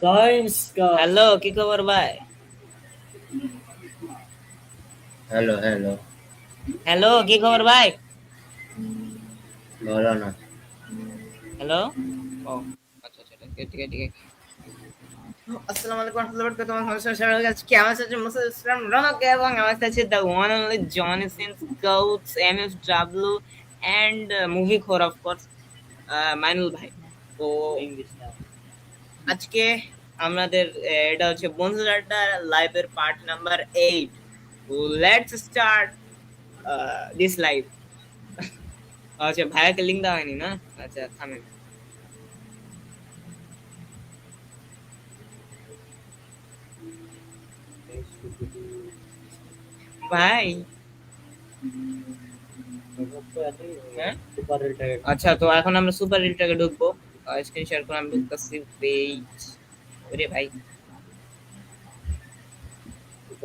Hello, কি খবর ভাই? Hello, hello. হ্যালো, কি খবর ভাই? বলো না। হ্যালো। ও আচ্ছা আচ্ছা, ঠিক আছে ঠিক আছে। আসসালামু আলাইকুম ওয়া রাহমাতুল্লাহি ওয়া বারাকাতুহু। আমার সবাই আজকে কেমন আছেন? মুসা ইসলাম রনক এবং আমার কাছে the one only Johnny Sins goats MSW and movie খোর অফ কোর্স মাইনুল ভাই। তো আজকে আমাদের এটা হচ্ছে বন্ধুদের আড্ডা লাইভের part number 8। Let's start this live. আচ্ছা, ভাইয়াকে লিংক দেওয়া হয়নি না? আচ্ছা থামেন ভাই। হ্যাঁ আচ্ছা, তো এখন আমরা সুপার রিলটাকে ঢুকবো। স্ক্রিন শেয়ার করে আমি ঢুকতেছি পেজ। ওরে ভাই,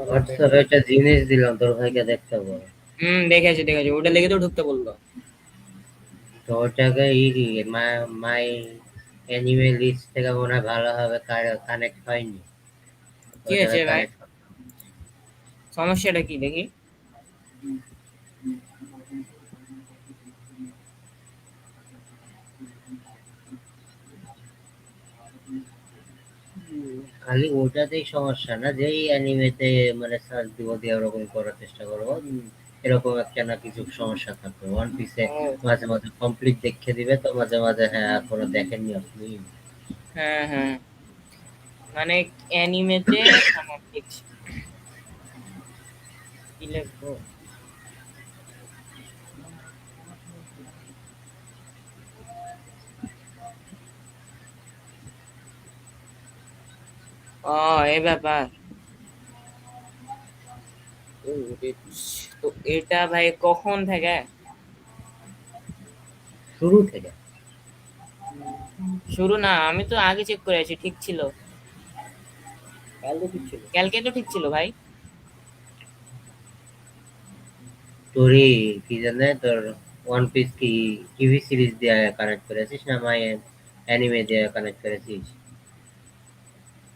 হোয়াটসঅ্যাপে একটা জিনিস দিলাম, তোর ভাইকে দেখতে বল। দেখেছি দেখেছি, ওটা লেগে তো ঢুকতে বললো। তো ওটাকে মাই অ্যানিমে লিস্ট থেকে মনে হয় ভালোভাবে কানেক্ট হয়নি। কি ওটাকে হয়েছে ভাই? কানেক্ট। সমস্যাটা কি দেখি? খালি ওটাতেই সমস্যা না, যেই অ্যানিমেতে মানে সার্চ দিব দিয়ে ওরকম করার চেষ্টা করবো, এরকম একটা না কিছু সমস্যা থাকবে। ওয়ান পিসে ও মাঝে মাঝে কমপ্লিট দেখে দিবে, তো মাঝে মাঝে হ্যাঁ এখনো দেখেননি আপনি। হ্যাঁ হ্যাঁ, মানে অ্যানিমেতে আমার দেখছি। কি লিখবো? ও, এই ব্যাপার। ও, তো এটা ভাই কখন থেকে? শুরু থেকে। শুরু না, আমি তো আগে চেক করে আছি, ঠিক ছিল। কালকে তো ঠিক ছিল ভাই। তোরই কি জানে তোর ওয়ান পিস কি টিভি সিরিজ দিয়ে কানেক্ট করেছিস না মাই অ্যানিমে দিয়ে কানেক্ট করেছিস?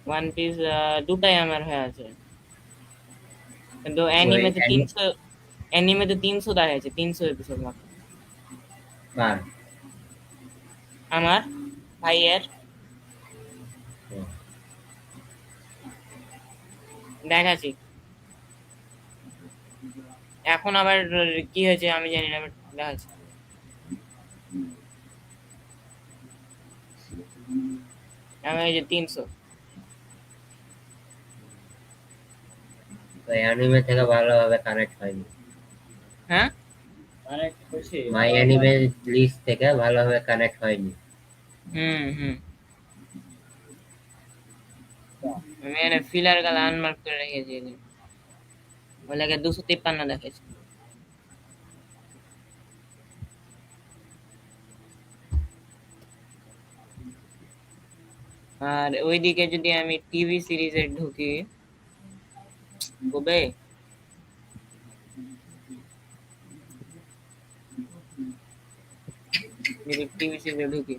ওয়ান পিস দুটাই আমার হয়ে আছে, কিন্তু ওই অ্যানিমেতে 300 দেখাচ্ছে, 300 এপিসোড মাত্র। কার? আমার ভাইয়ের ও, দেখাচ্ছি। এখন আবার কি হয়েছে আমি জানি না, but দেখাচ্ছি। আমি এই যে 300। ওই অ্যানিমে থেকে ভালোভাবে কানেক্ট হয়নি। হ্যাঁ মাই অ্যানিমে লিস্ট থেকে ভালোভাবে কানেক্ট হয়নি। হুম হুম, আমি এখানে ফিলার গালা আনমার্ক করে রেখেছি, ওই লাগে 253 দেখাচ্ছে। আর ওইদিকে যদি আমি টিভি সিরিজে ঢুকি, কবে যদি টিভি সিরিজে ঢুকি,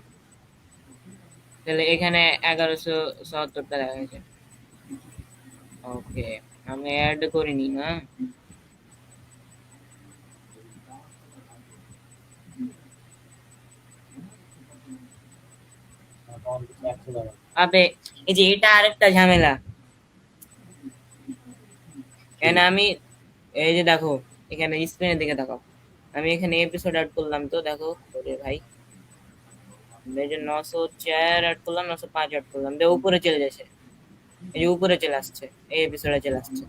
তাহলে এখানে 1177টা দেখা গেছে। ওকে, আমি অ্যাড করিনি না। আবে, এই যে এটা আরেকটা ঝামেলা। কি? এখানে আমি, এই যে দেখো, এখানে স্ক্রিনের দিকে দেখো, আমি এখানে এপিসোড অ্যাড করলাম, তো দেখো ওরে ভাই, এই যে 904 অ্যাড করলাম, 905 অ্যাড করলাম, দেখো উপরে চলে যাচ্ছে। এই যে উপরে চলে আসছে, এই এপিসোডে চলে আসছে।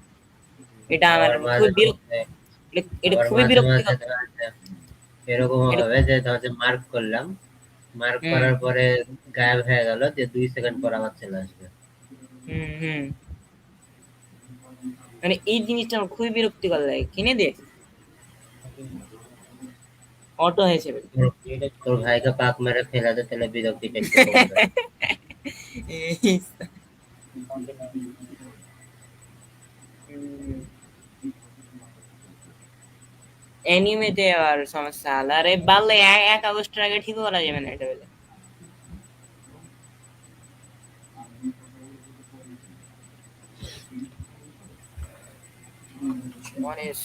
এটা আমার আবার খুব মাঝে বিরক্ত, মধ্যে এটা আবার খুবই মাঝে মাঝে বিরক্তিকর। ধর যে এরকম এটা হবে যে ধর যে মার্ক করলাম, মার্ক হুম করার পরে গায়েব হয়ে গেল, যে 2 সেকেন্ড পর আবার চলে আসবে। হুম হুম, মানে এই জিনিসটা আমার খুবই বিরক্তিকর লাগে, কিনে দে অটো হিসেবে। তোর ভাইকে পাক মেরে ফেলে দে, তাহলে বিরক্তিটা একটু কমবে। অ্যানিমেতে আর সমস্যা আলাদা, আরে বাল্লে 1 আগস্টের আগে ঠিক করা যাবে না এটা বলে। গণেশ।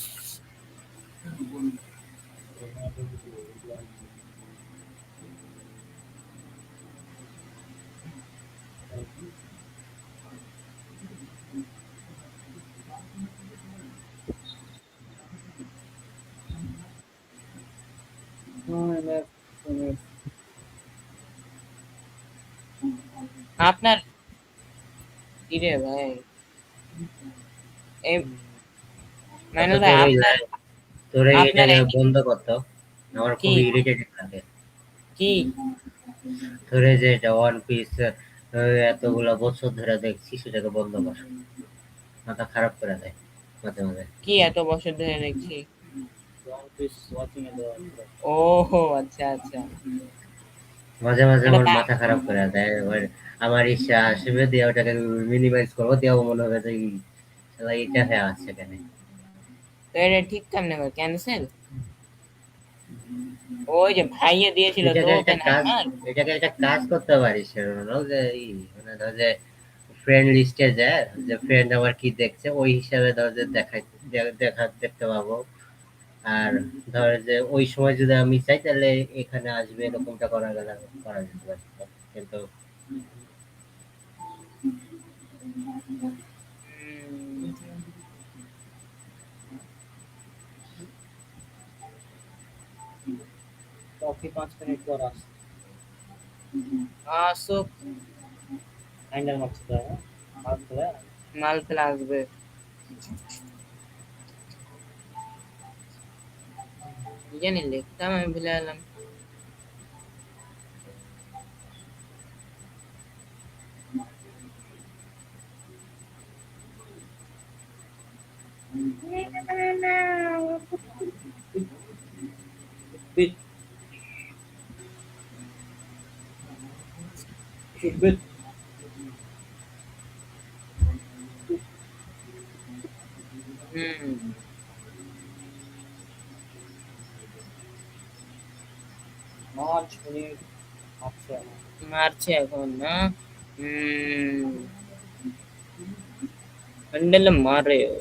আপনার কি রে ভাই, এই আচ্ছা মাইনুল ভাই আপনার তোর আপনার এটাকে এই বন্ধ করতো, আমার কি খুব ইরিটেটিং লাগে। কি তোর এই যে এটা ওয়ান পিস এতগুলা বছর ধরে দেখছি, সেটাকে বন্ধ কর। মাথা খারাপ করে দেয় মাঝে মাঝে। কি এত বছর ধরে দেখছি? ওহো, আচ্ছা আচ্ছা। মাঝে মাঝে এটা আমার মাথা খারাপ করে দেয়। এবার আমার ইচ্ছা আসবে দিয়ে ওটাকে মিনিমাইজ করবো, দিয়ে মনে হবে যে শালা এটা হয়ে আসছে কেন। তো এটা ঠিক কেমনে ক্যান্সেল? ওই যে ভাইয়া দিয়েছিল তো এটাকে একটা ওপেন কাজ হাইমার। এটাকে একটা কাজ করতে পারিস, রোনাল, যে মানে ধর যে ফ্রেন্ড লিস্টে যায়, যে ফ্রেন্ড আমার কি দেখছে ওই হিসাবে ধর যে দেখতে পাবো। আর ধর যে ওই সময় যদি আমি চাই তাহলে এখানে আসবে, এরকমটা করা যেতে পারে। কিন্তু আসুক, মাল ফেলা আসবে। কি জানি লিখতাম, আমি ভুলে গেলাম। হুম, মারছে এখন না। হ্যান্ডেল মারে ও।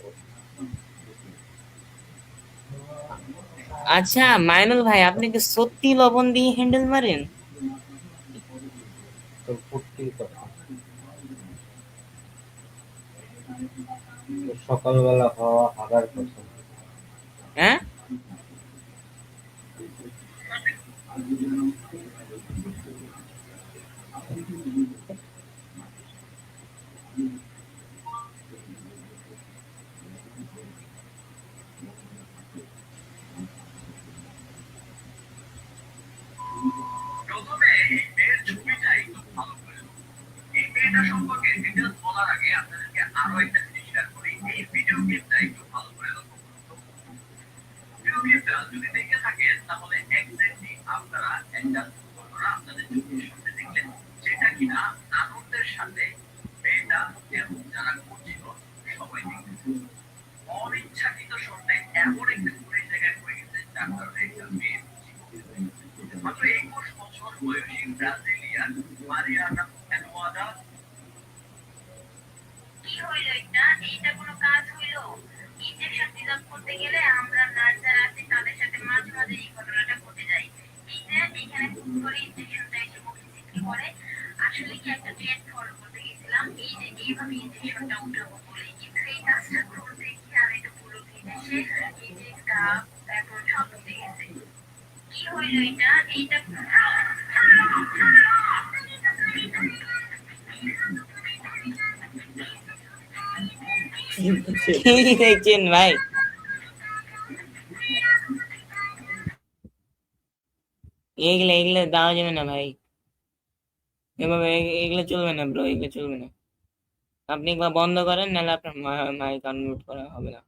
আচ্ছা মাইনুল ভাই, আপনি কি সত্যি লবণ দিয়ে হ্যান্ডেল মারেন? তোর ফুর্তির কথা, তোর সকালবেলা হওয়া হাগার কথা। হ্যাঁ, কি দেখছেন ভাই? এগুলো এগুলো দেওয়া যাবে না ভাই, এভাবে এগুলো চলবে না ব্রো, এগুলো চলবে না। আপনি একবার বন্ধ করেন, নাহলে আপনার মাইক আনমিউট করা হবে না।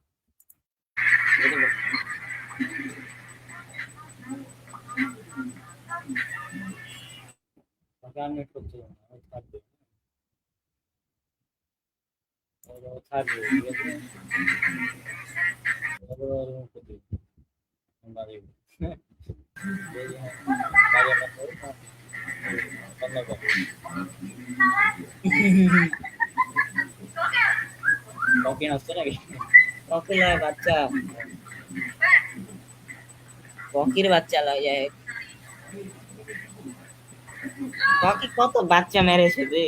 পকি লয় বাচ্চা, পকির বাচ্চা লয় যায়। পকি কত বাচ্চা মেরেছে বে,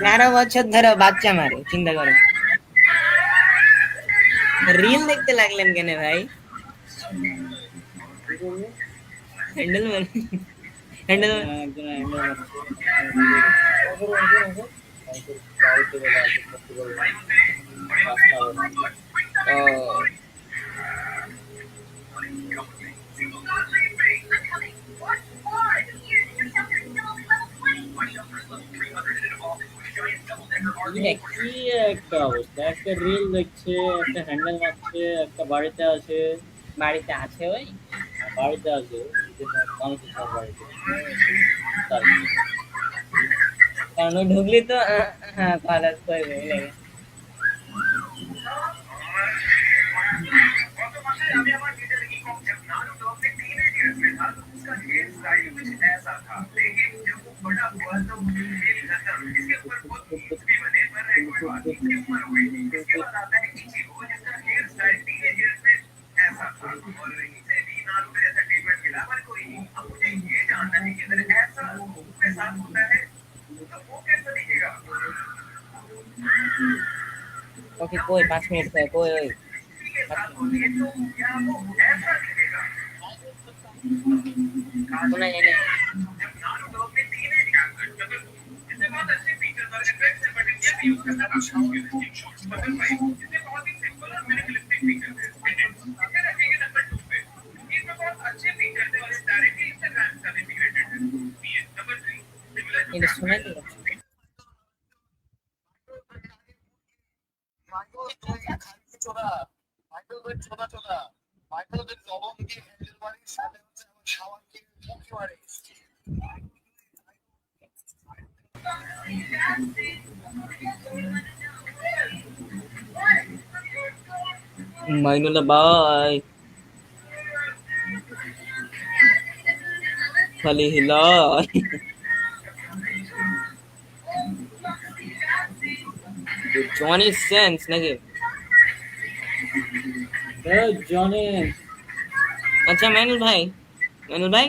13 বছর ধরে বাচ্চা মারে, চিন্তা করো। রিল দেখতে লাগলেন কেন ভাই? হ্যান্ডেল হ্যান্ডেল ও কি একটা অবস্থা, একটা রিল দেখছে, একটা হ্যান্ডেল মারছে, একটা বাড়িতে আছে। বাড়িতে আছে ওই বাড়িতে আছে মানুষের সব বাড়িতে। তার কারণ ওই ঢুকলি তো হ্যাঁ খালাস করবে লেগে। ওকে কই 5 মিনিট হয় কই ওই শোনা যায় না। এটা শোনা কি মাইনুল্লাহ ভাই খালি হিলাই জনি সেন্স নাকি? জনে আচ্ছা মাইনুল ভাই, মাইনুল ভাই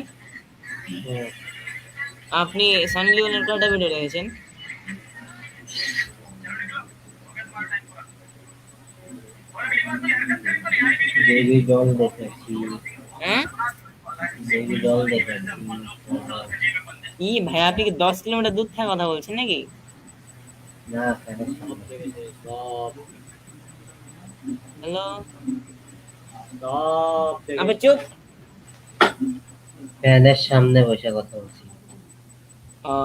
আপনি সানি লিওনের কয়টা ভিডিও দেখেছেন? বেবি ডল দেখেছি, হ্যাঁ বেবি ডল দেখেছি। ই ভাই আপনি কি 10 কিলোমিটার দূর থেকে কথা বলছেন নাকি? না ফ্যানের সব সামনে, দেখেছে, সব হ্যালো সব আবে দেখেছে। চুপ। ফ্যানের সামনে বসে কথা বলছি। ও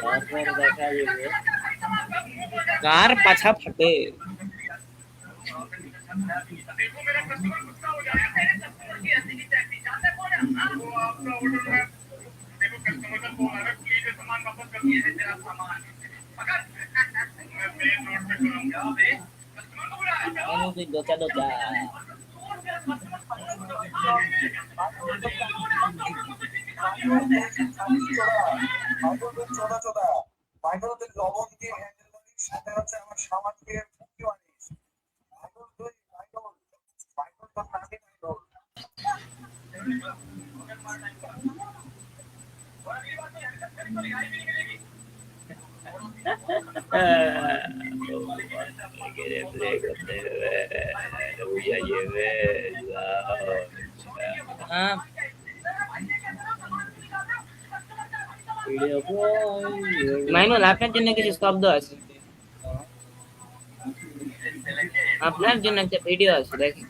তারপরে দেখা যাবে কার পাছা ফাটে? তুই দোচা দোচা লবণ দিয়ে হ্যান্ডেল মারিস, সাথে হচ্ছে আমার সামার দিয়ে ফুকি মারিস। মাইনুল দুই, মাইনুল মাইনুল তোর নাকি মাইনুল। হ্যাঁ ভিডিও বয় মাইনুল আপনার জন্য কিছু শব্দ আছে, আপনার জন্য একটা ভিডিও আছে দেখেন।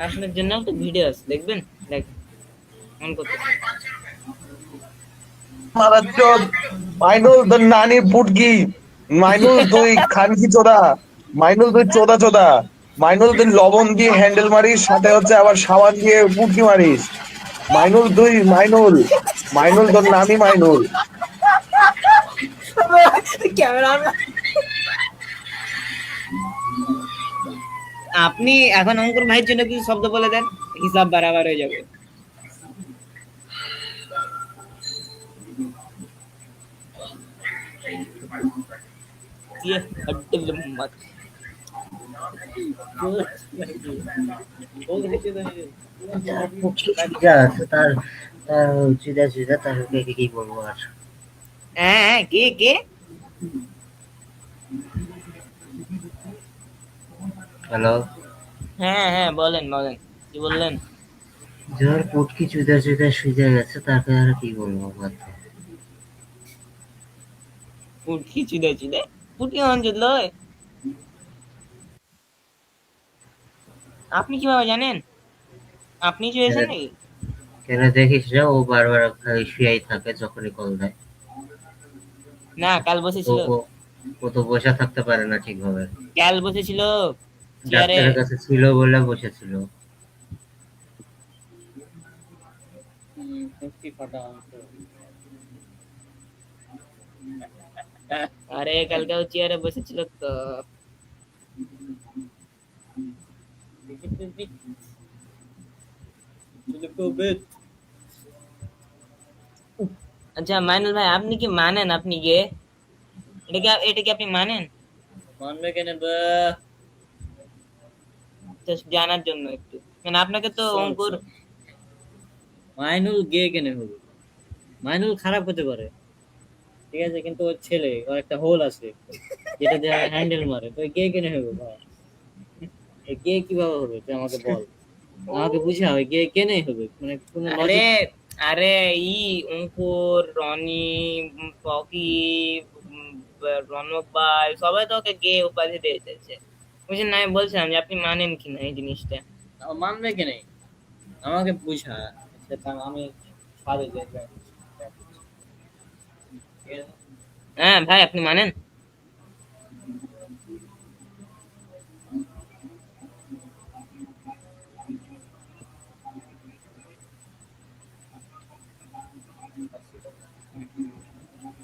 আপনার জন্য একটা ভিডিও আছে দেখবেন, দেখেন অন করতে। মারাত্মক মাইনুল তোর নানি পুটকি, মাইনুল তুই খানকি চোদা, মাইনুল তুই চোদা চোদা, মাইনুল তুই লবণ দিয়ে হ্যান্ডেল মারিস, সাথে হচ্ছে আবার সাবান দিয়ে পুটকি মারিস। মাইনুল তুই, মাইনুল মাইনুল তোর নামই মাইনুল। ক্যামেরা আপনি এখন অঙ্কুর ভাইয়ের জন্য কিছু শব্দ বলে দেন, হিসাব বাড়াবার হয়ে যাবে। ইয়ে হট্টে মত। যার পুটকি চুদা আছে তার তার চুদা চুদা তাকে কি বলবো আর। হ্যাঁ কে কে? হ্যালো, হ্যাঁ হ্যাঁ বলেন বলেন, কি বললেন? যার পুটকি চুদা চুদা সুজা গেছে তাকে আর কি বলবো বাদ দে। পুটকি চুদে চুদে, পুটকি মান চুদলো। আপনি কিভাবে জানেন? আপনি চুয়েছেন কেন নাকি? কেন দেখিস না, ও বারবার খালি শুয়েই থাকে যখনই কল দেয়। না কাল ও বসেছিল, ও ও তো বসে থাকতে পারে না ঠিকভাবে। কাল বসেছিল চেয়ারে। ডাক্তারের কাছে ছিল বলে বসেছিল। পুটকি ফাটা মাংস। আরে কালকে ও চেয়ারে বসেছিল তো। আচ্ছা মাইনুল ভাই, আপনি কি মানেন আপনি গে? এটা কি আপনি মানেন? মানবে কেন বা? Just জানার জন্য একটু, মানে আপনাকে তো শোন অঙ্কুর। শোন, মাইনুল গে কেন হবে? মাইনুল খারাপ হতে পারে, ঠিক আছে, কিন্তু ওর ছেলে, ওর একটা হোল আছে যেটা দিয়ে হ্যান্ডেল মারে, তো গে কেন হবে ভাই? গে কিভাবে হবে তুই আমাকে বল, আমাকে বুঝা, গে কেন হবে, মানে কোনো আরে লজিক। আরে ই অঙ্কুর, রনি, পকি, রনক ভাই সবাই তো ওকে গে উপাধি দিয়ে দিয়েছে, বুঝলেন না? আমি বলছিলাম যে আপনি মানেন কিনা এই জিনিসটা। মানবে কেন, আমাকে বুঝা। সেটা আমি ছাড়ে যে ঠিক আছে? হ্যাঁ ভাই আপনি মানেন?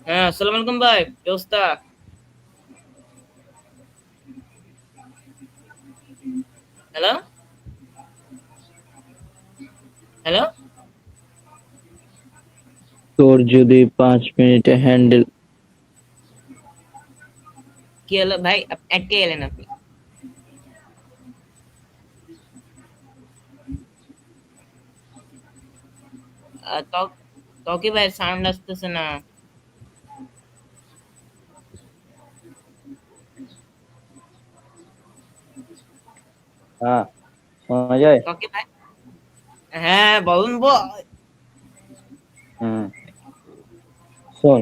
হ্যাঁ আসসালামু আলাইকুম ভাই, কি অবস্থা? হ্যালো হ্যালো, তোর যদি 5 মিনিটে হ্যান্ডেল কি হলো ভাই, আটকে গেলেন আপনি? তো তো কি ভাই সাউন্ড আসতেছে না? হ্যাঁ শোনা যায়। তো কি ভাই, হ্যাঁ বলুন ভাই। হুম, শোন,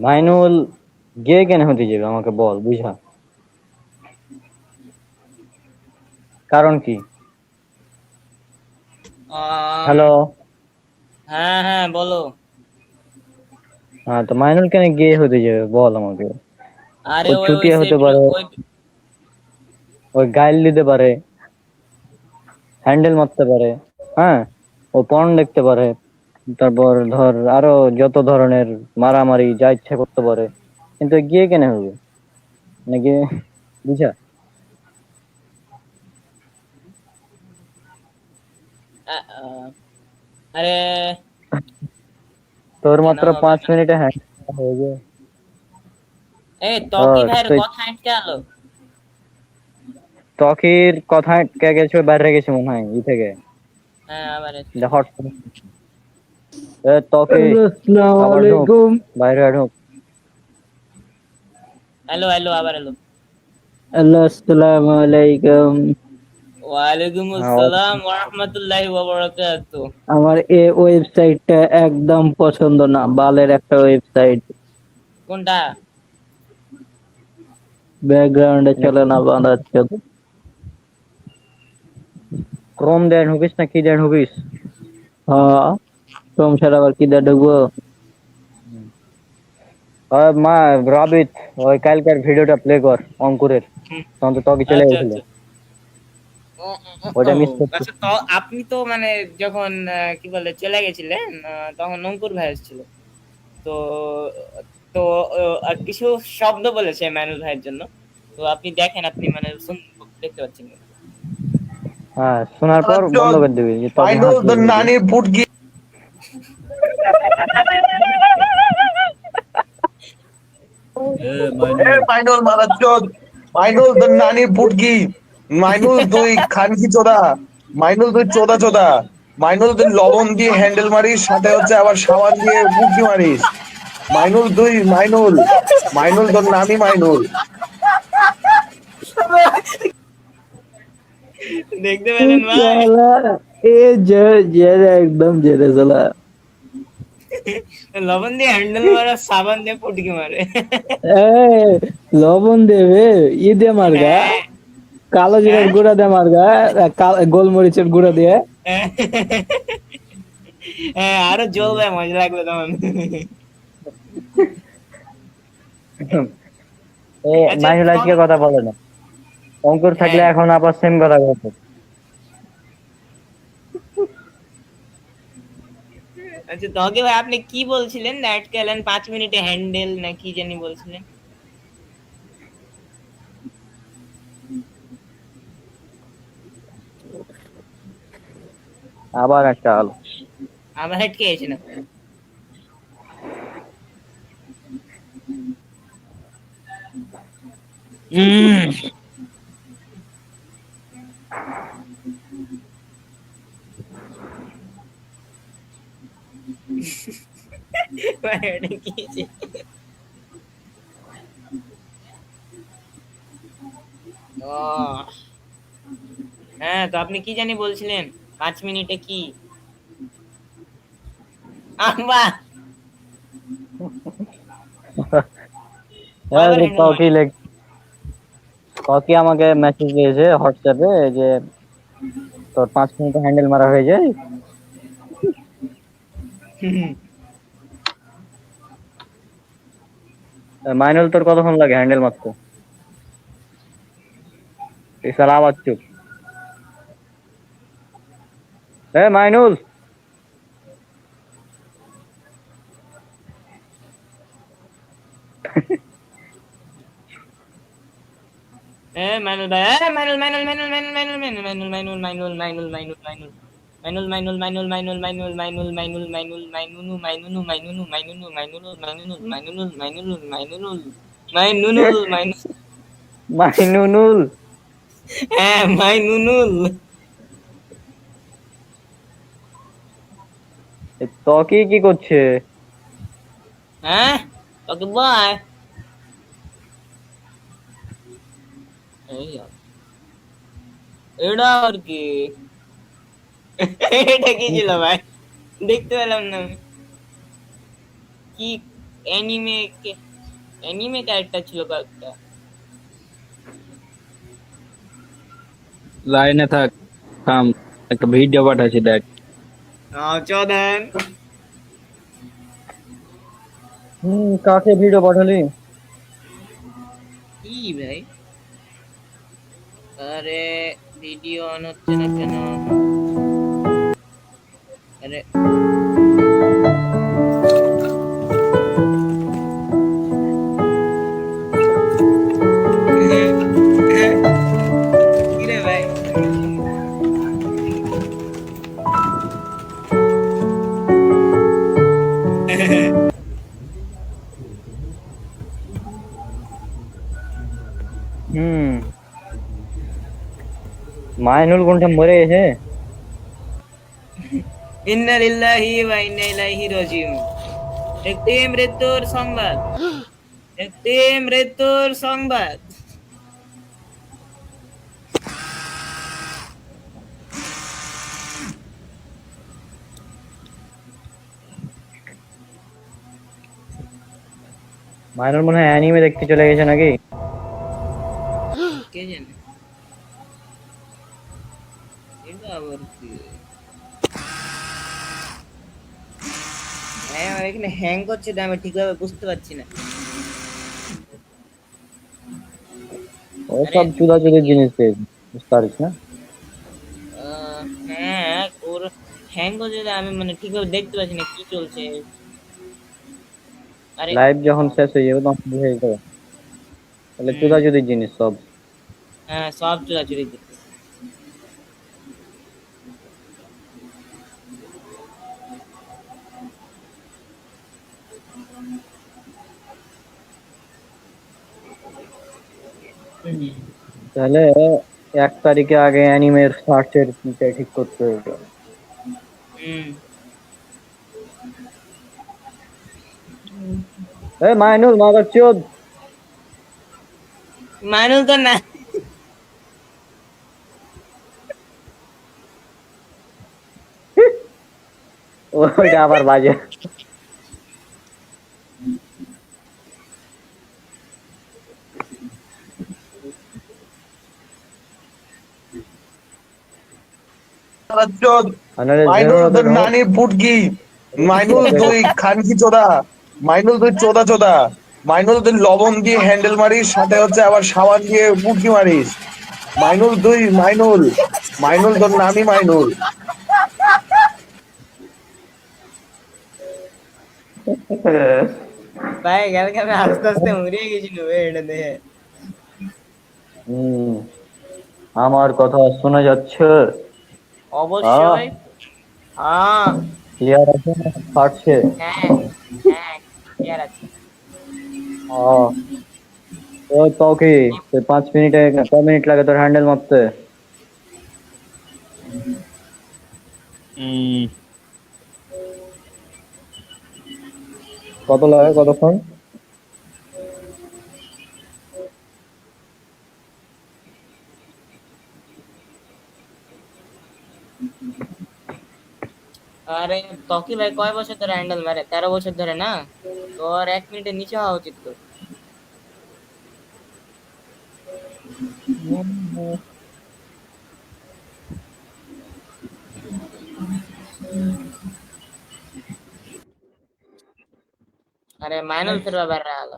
মাইনুল গে কেন হতে যাবে আমাকে বল বুঝা, কারণ কি? আম, হ্যালো, হ্যাঁ হ্যাঁ বলো। হ্যাঁ তো মাইনুল কেন গে হতে যাবে বল আমাকে। আরে ওই ওই ওই চুতিয়া হতে সেট পারে, ওই। ওই গাইল দিতে পারে, হ্যান্ডেল মারতে পারে, হ্যাঁ, ও পর্ন দেখতে পারে, তারপর ধর আরো যত ধরনের মারামারি যা ইচ্ছা করতে পারে, কিন্তু গিয়ে কেন হবে নাকি বুঝা। আরে তোর কেন মাত্র হবে 5 মিনিটে হ্যান্ডেল হয়ে যায়। এই তকি ও ভাইয়ের তুই কথা আটকে আলো। ত্বকির কথা কে গেছে, বাইরে গেছে মনে হয় ই থেকে হ্যাঁ আবার হট। ত্বকি আসসালামু আবার ঢোক, আলাইকুম। বাইরে ঢোক। হ্যালো হ্যালো আবার এলো। আসসালামু আলাইকুম। ওয়ালাইকুম হ্যাঁ, আসসালাম ওয়া রাহমাতুল্লাহি ওয়া বারাকাতুহু। আমার এই ওয়েবসাইটটা একদম পছন্দ না, বালের একটা ওয়েবসাইট। কোনটা? ব্যাকগ্রাউন্ডে চলে না, বাঁধাচ্ছে। ক্রোম দেন হুবিস না কি দেন হুবিস। হ্যাঁ, তোম ছাড়া আবার কি দিয়ে ঢুকবো? মা রাবিত, ওই কালকার ভিডিওটা প্লে কর অঙ্কুরের, হুম, তখন তো ত্বকি চলে আচ্ছা গেছিল, আচ্ছা। ও ও, ও, ওইটা মিস করছিস। আচ্ছা তো আপনি তো মানে যখন কি বলে চলে গেছিলেন, তখন অঙ্কুর ভাই এসেছিল। তো তো আর কিছু শব্দ বলেছে ম্যানুল ভাইয়ের জন্য। তো আপনি দেখেন, আপনি মানে দেখতে পাচ্ছি না। হ্যাঁ, শোনার পর বন্ধ করে দিবি যে তবে মাইনুল হাসবি দ্য বুঝলি? নানি পুটকি মাইনুল মারাচ্চোদ মাইনুল দ্য নানি পুটকি মাইনুল তুই খানকি চোদা মাইনুল তুই চোদা চোদা মাইনুল তুই লবণ দিয়ে হ্যান্ডেল মারিস সাথে হচ্ছে আবার সাবান দিয়ে পুটকি মারিস মাইনুল তুই মাইনুল মাইনুল তোর নামই মাইনুল দেখতে পেলেন ভাই? শালা, এ জেরে একদম জেরে শালা। লবণ দিয়ে হ্যান্ডেল মারা, সাবান দিয়ে পুটকি মারে। এ লবণ দেবে ই দিয়ে মারগা, কালো জিরার গুঁড়া দিয়ে মারগা, গোলমরিচের গুঁড়া দিয়ে। হ্যাঁ, আরো জ্বলবে, মজা লাগবে তখন। আচ্ছা, মাইনুল আজকে কথা বলে না, অঙ্কুর থাকলে হ্যাঁ। এখন আবার সেম কথা বলতো। আচ্ছা তোকে ভাই আপনি কি বলছিলেন? দ্যাট ক্যালেন 5 মিনিটে হ্যান্ডেল না কি জানি বলছিলেন? আবার একটা আলো। আমার হেটকে এসে না। ভাই, এটা কি যে? ও, হ্যাঁ, তো আপনি কি জানি বলছিলেন 5 মিনিটে কি? আম্বা, কয়বার হ্যান্ডেল মারে? কাকি আমাকে মেসেজ দিয়েছে হোয়াটসঅ্যাপে যে তোর 5 মিনিটে হ্যান্ডেল মারা হয়ে যায়। মাইনুল তোর কতক্ষণ লাগে হ্যান্ডেল মারতে? এই শালা আবার চুপ। মাইনুল, মাইনুল ভাই, মাইনুল মাইনুল মাইনুল মাইনুল মাইনুল মাইনুল মাইনুল মাইনুল মাইনুল মাইনুল মাইনুল মাইনুল মাইনুল মাইনুল মাইনুল মাইনুল মাইনুল মাইনুল মাইনুল মাইনুনু মাইনুনু মাইনুনু মাইনুনু মাইনুনু মাইনুনু মাইনুনু মাইনুনু মাইনুনুল মাইনুল, মাইনুনুল, হ্যাঁ মাইনুনুল। তকি কি করছে? হ্যাঁ, তোকে বয় এই এটা আর কি? এটা কি ছিল ভাই? দেখতে পেলাম না আমি। কি অ্যানিমে, অ্যানিমে ক্যারেক্টার ছিল কয়েকটা। লাইনে থাক, থাম, একটা ভিডিও পাঠাচ্ছি দেখ। চোদন, কাকে ভিডিও পাঠালি? কি ভাই? আরে ভিডিও অন হচ্ছে না কেন? আরে কি রে ভাই? মাইনুল কোনটা মরে গেছে? ইন্না লিল্লাহি ওয়া ইন্না ইলাইহি রাজিউন। একটি মৃত্যুর সংবাদ, একটি মৃত্যুর সংবাদ। মাইনুল মনে হয় অ্যানিমে দেখতে চলে গেছে নাকি? কে জানে? এটা আবার কি? হ্যাঁ, আমার এখানে হ্যাং করছে, তো আমি ঠিকভাবে বুঝতে পারছি না। ওসব চুদাচুদির জিনিস পেয়েছি, বুঝতে পারিস না? হ্যাঁ, ওর হ্যাং করছে, তো আমি মানে ঠিকভাবে দেখতে পাচ্ছি না কি চলছে। আরে লাইভ যখন শেষ হয়ে যাবে তখন বুঝে যাবে। তাহলে চুদাচুদির জিনিস সব। হ্যাঁ সব চোরাচুরি দিচ্ছে। তাহলে 1 তারিখে আগে অ্যানিমের সার্চের ঠিক করতে হবে। হুম। মাইনুল মাদার চোদ, মাইনুল তো না। ওইটা আবার বাজে। মাইনুল তোর নানি পুটকি, মাইনুল তুই খানকি চোদা, মাইনুল তুই চোদা চোদা, মাইনুল তুই লবণ দিয়ে হ্যান্ডেল মারিস, সাথে হচ্ছে আবার সাবান দিয়ে পুটকি মারিস। মাইনুল তুই মাইনুল, মাইনুল তোর নামই মাইনুল। ভাই কালকে আমি আস্তে আস্তে মরিয়ে গেছিল এটা দেখে। হম, আমার কথা শোনা যাচ্ছে? অবশ্যই। হ্যাঁ ক্লিয়ার আছে না ফাটছে? হ্যাঁ হ্যাঁ ক্লিয়ার আছে। ওই তো কি 5 মিনিটে, ক মিনিট লাগে তোর হ্যান্ডেল মারতে? কত লাগে, কতক্ষণ? আরে তকি ভাই কয় বছর ধরে হ্যান্ডেল মারে? 13 বছর ধরে না? তোর 1 মিনিটের নিচে হওয়া উচিত তো। আরে মাইনুল ফির ব্যাপার গেল,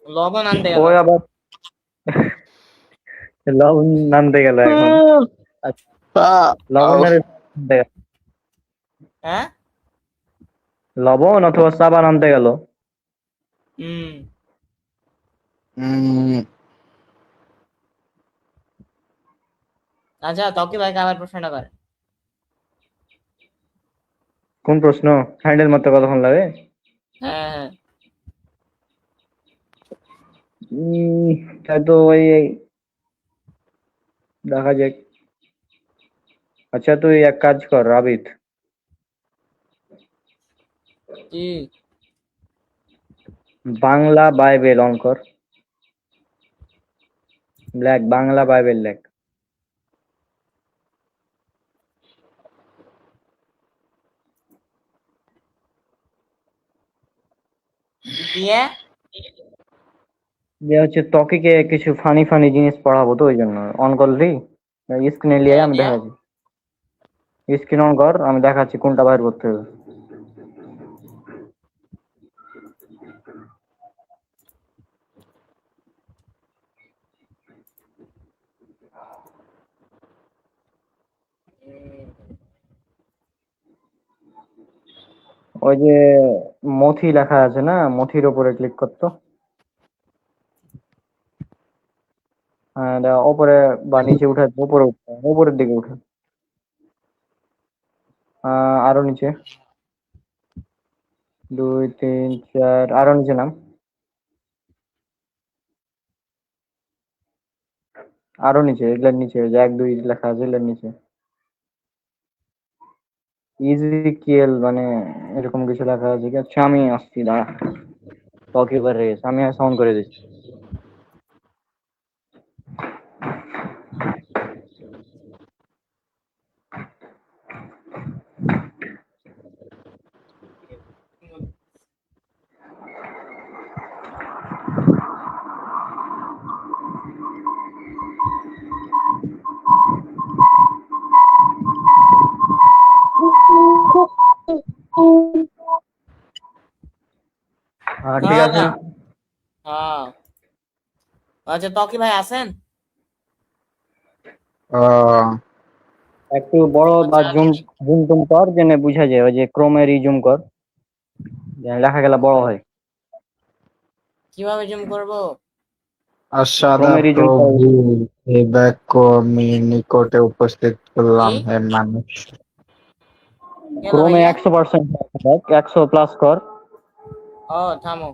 লবণ আনতে গেল। ওই আবার লবণ আনতে গেল এখন। লবণ আনতে গেল, হ্যাঁ লবণ অথবা সাবান আনতে গেল। হুম। আচ্ছা তকি ভাইকে আবার প্রশ্নটা করে। কোন প্রশ্ন? হ্যান্ডেল মারতে কতক্ষণ লাগে? হ্যাঁ হ্যাঁ উম, তাই তো ওই দেখা যাক। আচ্ছা তুই এক কাজ কর রাবিত, কি? বাংলা বাইবেল অন কর, লেখ বাংলা বাইবেল লেখ। দিয়ে যে হচ্ছে ত্বকিকে কিছু ফানি ফানি জিনিস পড়াবো, তো ওই জন্য অন করলি। স্ক্রিনে নিয়ে হ্যাঁ আমি দিয়ে দেখাচ্ছি, স্ক্রিন অন কর, আমি দেখাচ্ছি কোনটা বাইর করতে হবে। ওই যে মথি লেখা আছে না, মথির উপরে ক্লিক করতো। হ্যাঁ উপরে বা নিচে উঠে, উপরে উঠে, উপরের দিকে উঠে। আরো নিচে, 2 3 4, আরো নিচে নাম, আরো নিচে, এগুলার নিচে যে 1 2 লেখা আছে এগুলার নিচে ইজিকিএল মানে এরকম কিছু লেখা আছে কি? আচ্ছা আমি আসছি, দাঁড়া, ত্বকি এবার রেস আমি সাউন্ড করে দিচ্ছি। হ্যাঁ ঠিক হ্যাঁ আছে। না হ্যাঁ। আচ্ছা তকি ভাই আছেন? একটু বড় বা আচ্ছা জুম জুম টুম কর, জেনে বুঝা যায়, ওই যে ক্রোমের জুম কর, যেন লেখাগুলা বড় হয়। কিভাবে জুম করব? আশাদা ক্রমেরই জন্য প্রভু, এ বাক্য আমি নিকটে উপস্থিত করলাম, কি হে মানুষ। কি হলো ক্রমে ভাইয়া? 100% 100 প্লাস কর। ও থামো,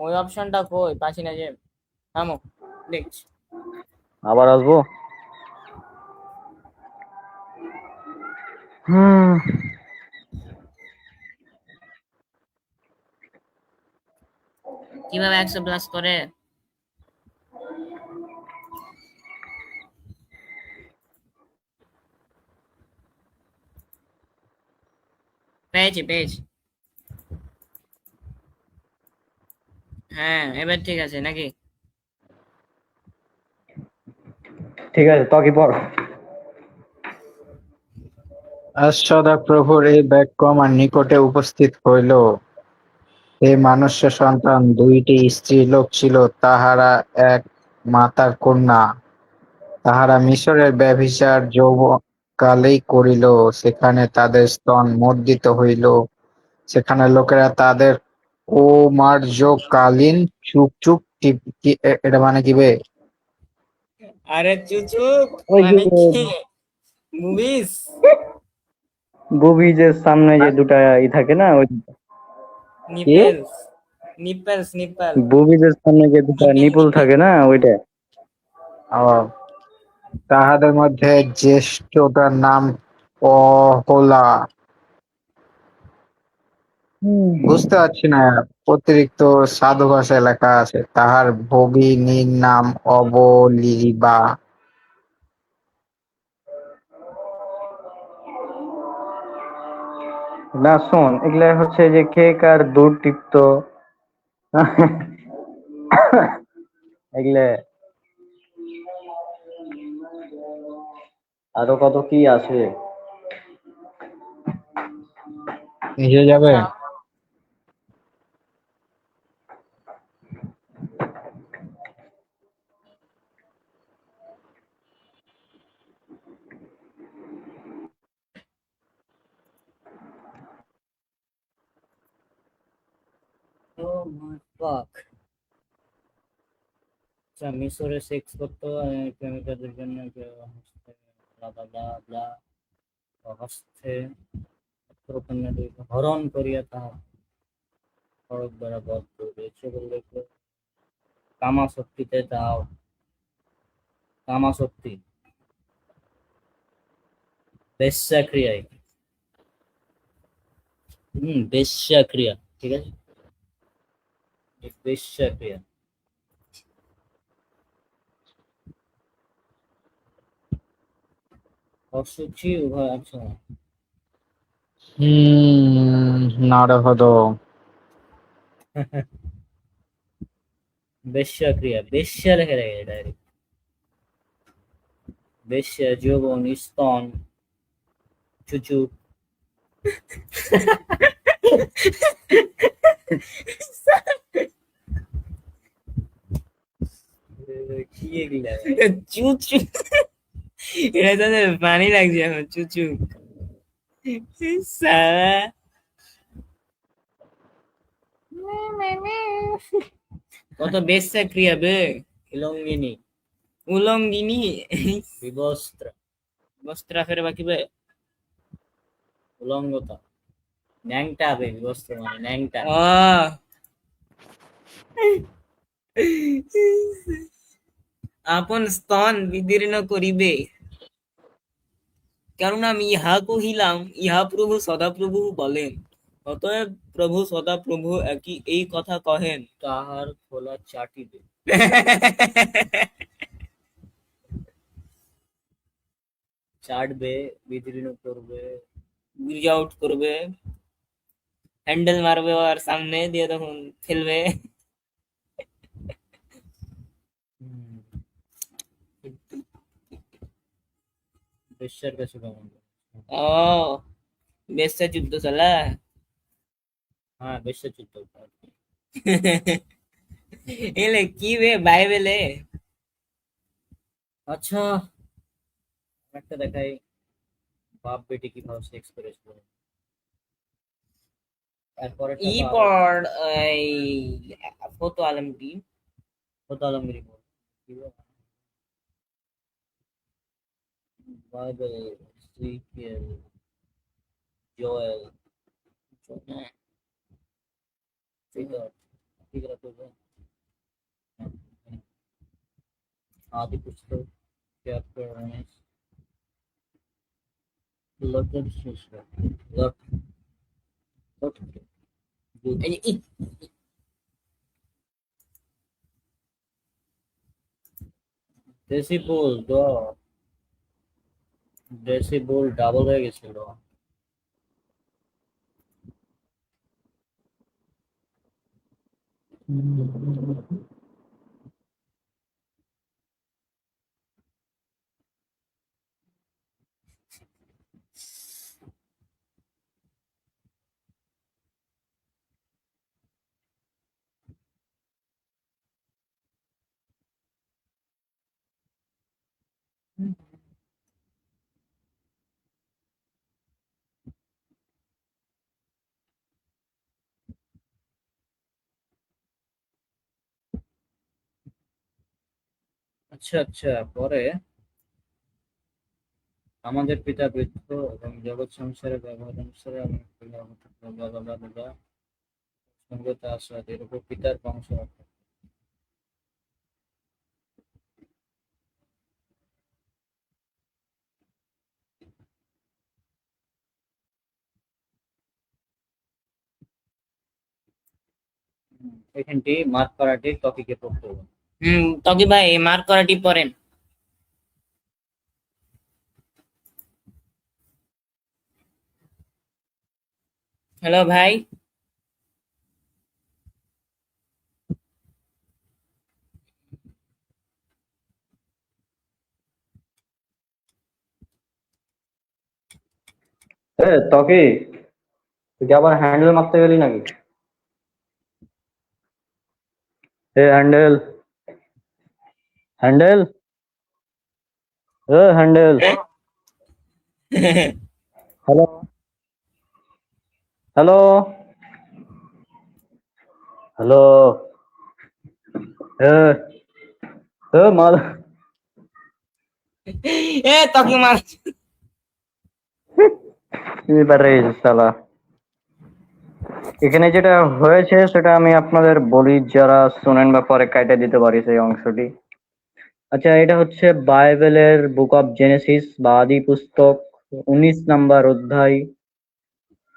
ওই অপশনটা কই পাচ্ছি না যে। থামো, দেখছি। আবার আসবো। হুম। কিভাবে 100+ করে? পেয়েছি পেয়েছি। হ্যাঁ, এবার ঠিক আছে নাকি? ঠিক আছে, ত্বকই পড়। আশাদা প্রভুর এই বাক্য আমার নিকটে উপস্থিত হইল, হে মানুষ্য সন্তান, দুইটি স্ত্রীলোক ছিল, তাহারা এক মাতার কন্যা। তাহারা মিশরের ব্যভিচার যৌবনকালেই করিল, সেখানে তাদের স্তন মর্দিত হইল। সেখানে লোকেরা তাদের কৌমার্যকালীন চুপ চুপ এটা মানে কি বে? আরে চুচুক ওই যে মানে কি? মুভিস? বুবি যে সামনে যে দুটা থাকে না, ওই কি নিপেলস, নিপেলস, নিপেল, বুবি যে সামনে যে দুটা নিপেল, নিপুল নিপেল। থাকে না, ওইটা। আহ, তাহাদের মধ্যে জ্যেষ্ঠটার নাম অহলা। বুঝতে পারছি না, অতিরিক্ত সাধু ভাষায় লেখা আছে। তাহার ভগিনীর নাম অবলিবা। না শোন, এগুলা হচ্ছে যে কে কার দূর টিপত এগুলা আরো কত কি আছে। এসে যাবে। আচ্ছা, ও মাই ফাক। আচ্ছা, মিশরে সেক্স করতো প্রেমিকাদের জন্য হস্তে ব্লা ব্লা ব্লা ব্লা, হস্তে পুত্রকন্যাদিগকে হরণ করিয়া তাহা সড়ক দ্বারা বধ করিবে। সেগুলো লিখলো কামাশক্তিতে দাও, কামাশক্তি বেশ্যাক্রিয়ায়। বেশ্যাক্রিয়া, ঠিক আছে, এই বেশ্যাক্রিয়া। অসুচি উভয়, আচ্ছা। না রে হদো। বেশ্যাক্রিয়া, বেশ্যা লেখা যায় ডাইরেক্ট। বেশ্যা, যৌবন, স্তন, চুচু। কি এগুলা? চুচু, এটা তো পানি লাগছে আমার, চুচু সালা। কত বেশ্যা ক্রিয়া বে? ইলঙ্গিনী, উলঙ্গিনী, বিবস্ত্র, বস্ত্র ফের বাকি বে। উলঙ্গতা, ন্যাংটা বে, বিবস্ত্র মানে ন্যাংটা। ও আপন স্তন বিদীর্ণ করিবে, কারণ আমি ইহা কহিলাম, ইহা প্রভু সদাপ্রভু বলেন। অতএব প্রভু সদাপ্রভু একই এই কথা কহেন। তাহার খোলা চাটিবে, চাটবে, বিদীর্ণ করবে। ব্রিজ আউট করবে, হ্যান্ডেল মারবে আর সামনে দিয়ে তখন ফেলবে। হুম, বেশ্যার কাছে কেমন? ও বেশ্যা যুদ্ধ চলা। হ্যাঁ, বেশ্যা যুদ্ধ। এলে কি বে বাইবেলে? আচ্ছা, একটা দেখাই, বাপ বেটি কিভাবে সেক্স করেছিল। এরপরে পর এই ফতো আলমগীর। কত আলমগীর বল বাইবেল সিকেল জয়েল হ্যাঁ পিটার ঠিক আছে आदि पुस्तक चैप्टर 19 लॉटन शिष्य लॉट लॉट দেশি বল ডাবল হয়ে গেছিল আচ্ছা আচ্ছা পরে আমাদের পিতা বৃদ্ধ এবং জগৎ সংসারে ব্যবহার অনুসারে আমি সঙ্গতা আশ্রয় এর উপর পিতার বংশ এখানটি মার্ক করাটি টপিকে পড়তে হবে তকি ভাই মার্ক করাটি পড়েন। হ্যালো ভাই। তকি তুই কি আবার হ্যান্ডেল মারতে গেলি নাকি? Handle handle handle hello hello hello মাল তকি মার এবারে শালা এখানে যেটা হয়েছে সেটা আমি আপনাদের বলি, যারা শোনেন বা পরে কাটে দিতে পারি সেই অংশটি। আচ্ছা, এটা হচ্ছে বাইবেলের বুক অফ জেনেসিস বা আদি পুস্তক 19 নাম্বার অধ্যায়।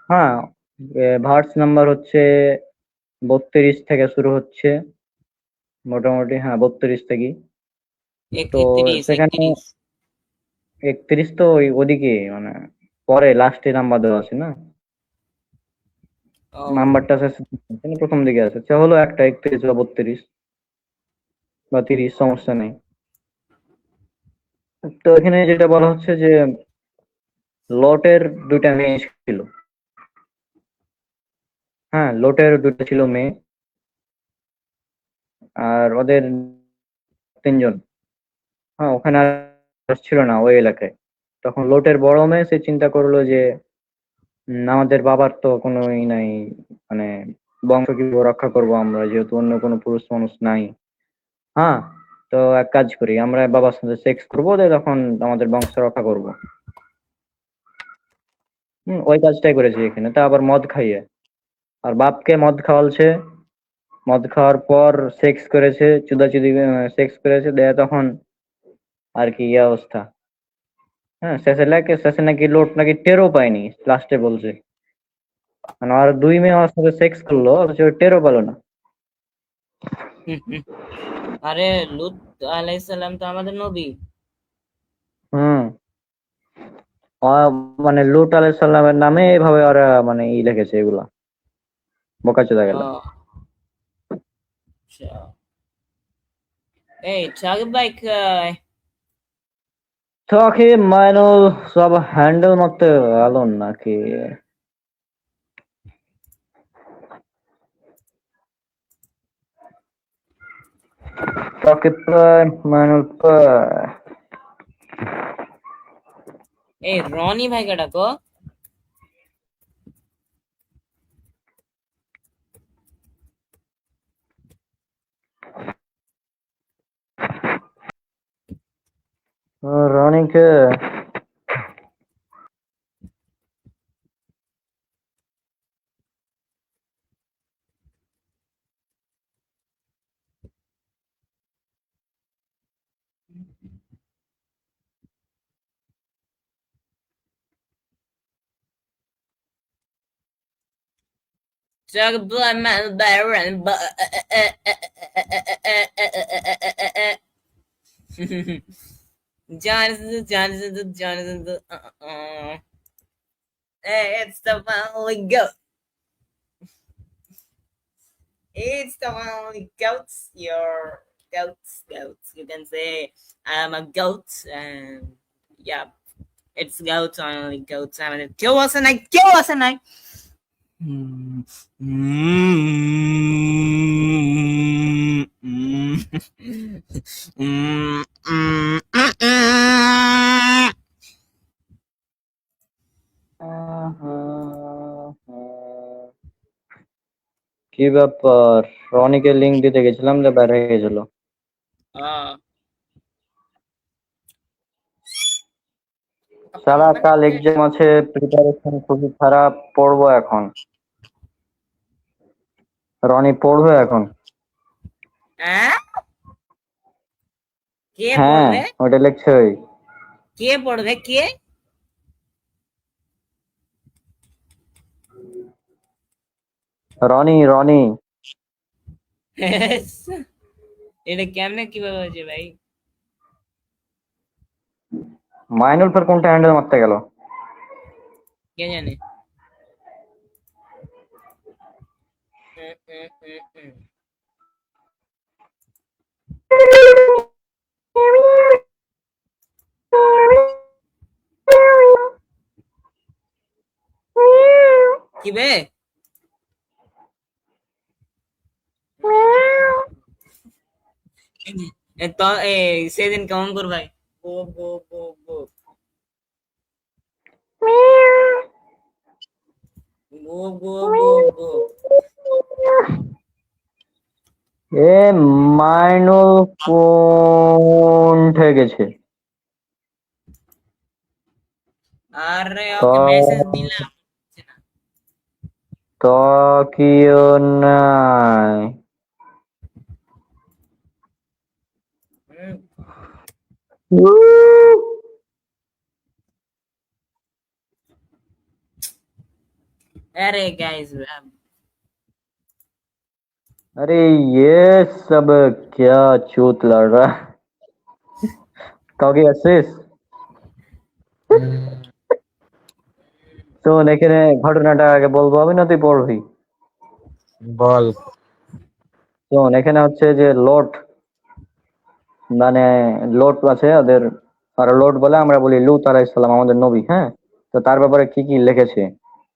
হ্যাঁ, ভার্স নাম্বার হচ্ছে 32 থেকে শুরু হচ্ছে মোটামুটি। হ্যাঁ, 32 থেকে। তো সেখানে 31 তো ওদিকে মানে পরে লাস্টে নাম্বার দেওয়া আছে না, নাম্বারটা প্রথম দিকে আছে। আচ্ছা হলো একটা 31 বা 32 বা 30, সমস্যা নেই। তো এখানে যেটা বলা হচ্ছে যে লটের দুইটা মেয়ে ছিল। হ্যাঁ, লটের দুইটা ছিল মেয়ে, আর ওদের 3 জন। হ্যাঁ, ওখানে আর ছিল না ওই এলাকায়। তখন লটের বড় মেয়ে সে চিন্তা করলো যে আমাদের বাবার তো কোনো ই নাই, মানে বংশ কিভাবে রক্ষা করবো আমরা, যেহেতু অন্য কোনো পুরুষ মানুষ নাই। হ্যাঁ, তো এক কাজ করি, আমরা বাবার সাথে সেক্স করবো, তখন আমাদের বংশ রক্ষা করবো। ওই কাজটাই করেছে এখানে। তা আবার মদ খাইয়ে, আর বাপকে মদ খাওয়ালছে। মদ খাওয়ার পর সেক্স করেছে, চুদাচুদি সেক্স করেছে, দেয়া তখন আর কি ইয়ে অবস্থা। হ্যাঁ, শেষে নাকি লোট নাকি টেরও পায়নি, লাস্টে বলছে। মানে আর 2 মেয়ে আমার সাথে সেক্স করলো, অথচ টেরও পেলো না। আরে লুত আলাইহিস সালাম তো আমাদের নবী। হুম, মানে লুত আলাইহিস সালামের নামে এভাবে ওরা মানে লিখেছে এগুলা, বোকাচোদা গেল। আচ্ছা, এই সাকিব ভাই তোকে মাইনুল সব হ্যান্ডেল মারতে গেল নাকি? তোকে প্রায় মাইনুল প্রায় এই রনি ভাই কে ডাকো। রনিকে Talk about my Baron, but Jonathan. Hey, it's the only goat. It's the only goats. Your goats. You can say I'm a goat, and yeah, it's goats only goats. I'm gonna kill us and I kill us and I. Mm, mm, mm, mm, mm, mm. কি ব্যাপার? রনিকে link দিতে গেছিলাম যে বাইরে হয়ে গেছিল। Ah, সারা কাল exam আছে, প্রিপারেশন খুবই খারাপ, পড়বো এখন। রনি পড়বে এখন? হ্যাঁ কে হ্যাঁ, পড়বে? ওটা লিখছে। কে পড়বে? কে? রনি এটা কেমনে কিভাবে হয়েছে ভাই? মাইনুল ফের কোনটা হ্যান্ডেল মারতে গেল? কে জানে? কি বে? তো সেদিন কেমন কর ভাই? গো গো গো গো গো গো গো গো। এ মাইনুল কোন গেছে? আরে ওকে মেসেজ দিলাম। তো কিও নাই। अरे गाइस अरे ये सब क्या चूत लड़ रहा है? অ্যাসিস তো এখানে ঘটনাটা আগে বলবো আমি না তুই পড়বি? বল। শোন, এখানে হচ্ছে যে লোট, মানে লোট আছে ওদের, আর লোট বলে আমরা বলি লুত আলাইহিস সালাম, আমাদের নবী। হ্যাঁ, তো তার ব্যাপারে কি কি লিখেছে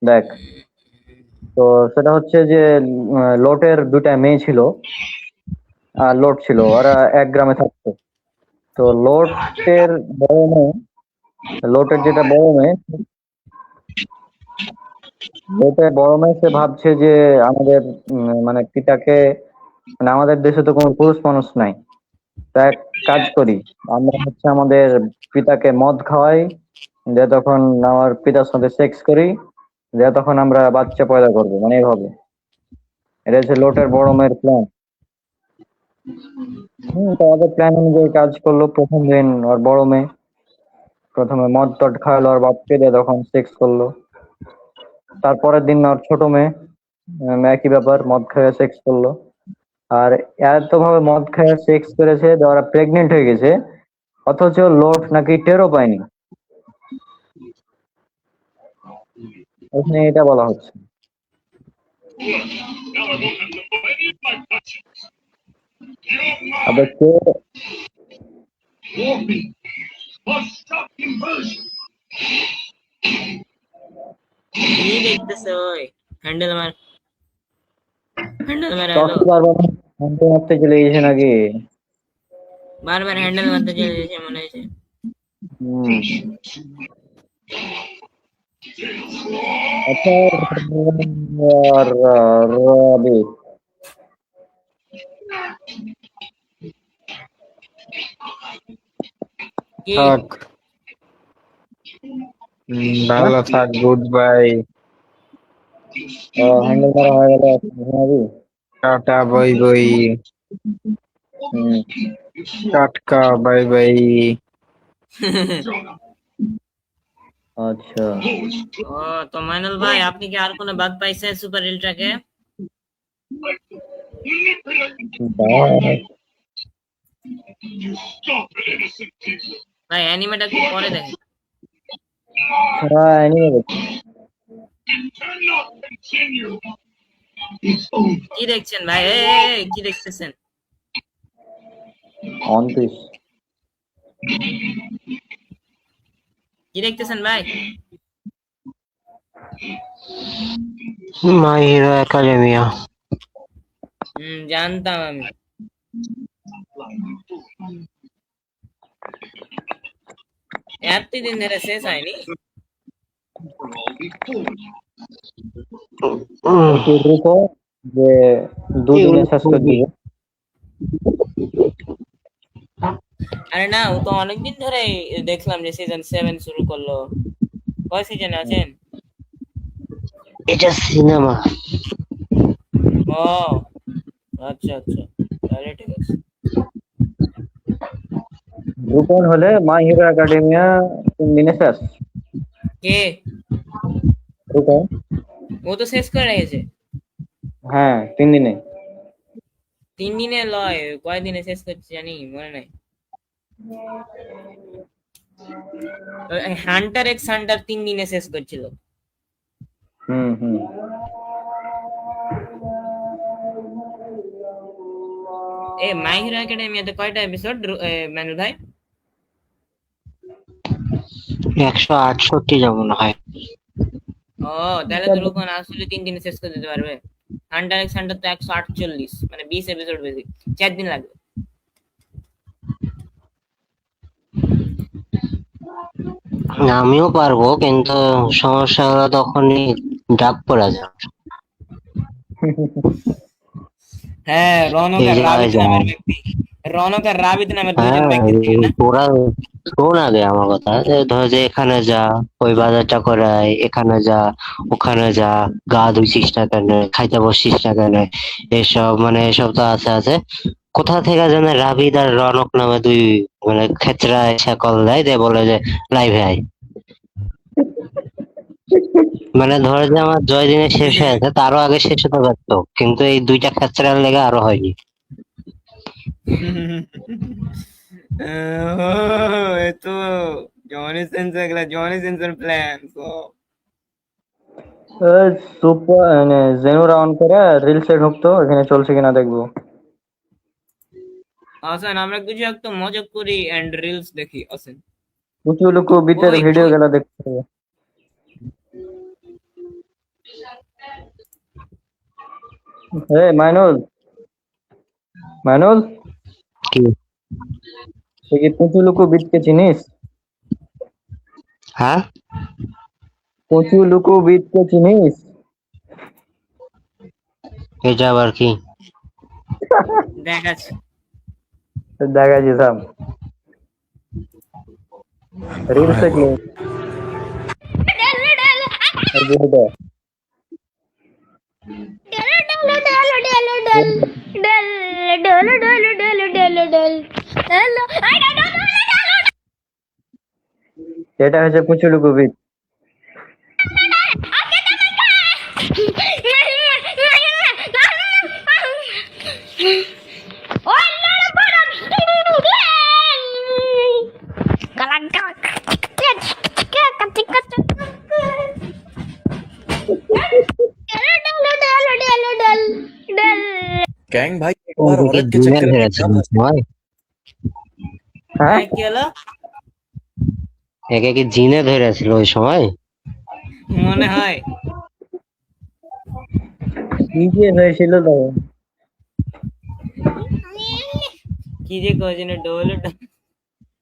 দেখ। তো সেটা হচ্ছে যে লোটের দুটা মেয়ে ছিল আর লোট ছিল, ওরা এক গ্রামে থাকতো। তো লোটের বড় মেয়ে, লোটের যেটা বড় মেয়ে, লোটের বড় মেয়ে সে ভাবছে যে আমাদের মানে পিতাকে, মানে আমাদের দেশে তো কোনো পুরুষ মানুষ নাই, তা এক কাজ করি, আমরা হচ্ছে আমাদের পিতাকে মদ খাওয়াই, যে তখন আমার পিতার সাথে সেক্স করি, যে তখন আমরা বাচ্চা পয়দা করবো, মানে এইভাবে। এটা হচ্ছে লোটের বড় মেয়ের প্ল্যান। তো ওদের প্ল্যান অনুযায়ী কাজ করলো। প্রথম দিন ওর বড় মেয়ে প্রথমে মদ টদ খাওয়ালো আর বাপকে দিয়ে তখন সেক্স করলো। তারপরের দিন ওর ছোট মেয়ে একই ব্যাপার, মদ খেয়ে সেক্স করলো। আর এত ভাবে মদ খেয়ে সেক্স করেছে যে ওরা প্রেগনেন্ট হয়ে গেছে, অথচ লোট নাকি টেরও পায়নি। এখানে এটা বলা হচ্ছে। আবার কে কি দেখতেছে ওই? হ্যান্ডেল মার হ্যালো মারতে চলে গেছে নাকি? বারবার হ্যান্ডেল মারতে চলে গেছে মনে হয়েছে। আচ্ছা, রবি কি থাক ভালো থাক, গুড বাই, হ্যান্ডেল মারা হয়ে গেল, এখন ঘুমাবি? টাটা বাই বাই, হুম, টাটকা বাই বাই। আচ্ছা। ও তো মাইনুল ভাই, আপনি কি আর কোনো বাগ পাইছেন সুপার এলট্রাকে? বাই। ভাই অ্যানিমেটা একটু পরে দেখেন। হ্যাঁ, anime দেখছি। কি দেখছেন ভাই? কি দেখতেছেন? 29। কি দেখতেছেন ভাই? মাই হিরো একাডেমিয়া। জানতাম আমি। এতদিন ধরে শেষ হয়নি। একটু রুকো, যে দুদিনে শেষ করে দিবে। আরে না, ও তো অনেকদিন ধরে দেখলাম যে সিজন 7 শুরু করলো। কয় সিজনে আছেন? এটা সিনেমা। ও আচ্ছা আচ্ছা, তাহলে ঠিক আছে। রুকন হলে মাই হিরো একাডেমিয়া 3 দিনে শেষ। কে? রুকন, ও তো শেষ করে রেখেছে। হ্যাঁ 3 দিনে। 3 দিনে লয়, কয় দিনে শেষ করছে জানি মনে নাই। হান্টার এক্স হান্টার 3 দিনে শেষ করছিল। হুম হুম। মাই হিরো একাডেমিয়াতে কয়টা এপিসোড মানু ভাই? 168 যেমন হয়। ও তাহলে তো রুকন আসলে 3 দিনে শেষ করে দিতে পারবে। হান্টার এক্স হান্টার তো 148, মানে 20 এপিসোড বেশি, 4 দিন লাগবে। আমিও পারবো, কিন্তু সমস্যা হলো তখনই ডাক পড়া যায়। হ্যাঁ, রনক এই আর জায়গায় রাবিত যায়। নামের ব্যক্তি, রনক আর রাবিত নামের দুজন হ্যাঁ, ব্যক্তি থাকে না? তোরা শোন আগে আমার কথা। ধর যে এখানে যা, ওই বাজারটা করে আয়, এখানে যা, ওখানে যা, গা ধুইছিস না কেন, খাইতে বসছিস না কেন, এসব মানে এসব তো আছে আছে। কোথা থেকে যেন রাবিদ আর রনক নামে দুই মানে খেচরা এসে কল দেয়, দিয়ে বলে যে লাইভে আয়। মানে ধর যে আমার জয় দিনে শেষ হয়ে আছে, তারও আগে শেষ হতে পারতো, কিন্তু এই দুইটা খেচরার লেগে আরো হয়নি। এ তো জনি সেন্সর গলা, জনি সেন্সর প্ল্যান তো। সুপার মানে জেনুরা অন করে রিলসে ঢুকতো, এখানে চলছে কিনা দেখবো। আসেন আমরা কিছু একটা মজা করি এন্ড রিলস দেখি, আসেন। কুচু লুকু বিটের ওই ভিডিও ওই গুলা দেখতে হবে। মাইনুল, মাইনুল, কি? তুই কি কুচু লুকু বিটকে চিনিস? হ্যাঁ, কুচু লুকু বিটকে চিনিস? এটা আবার কি? দেখাচ্ছি। দেখাচ্ছি থাম, রিলস দেখলি আর ভিডিও। এটা হচ্ছে কুচু লুকু বিট। গ্যাং ভাই ওই একবার দিকে औरत के জিনে चक्कर में ধরেছিল क्या फंस সবাই, হ্যাঁ, কি হলো? একে কি জিনে ধরেছিল ওই সময়? মনে হয়। কি যে হয়েছিল তখন? কি যে কয়েছেন ডোল,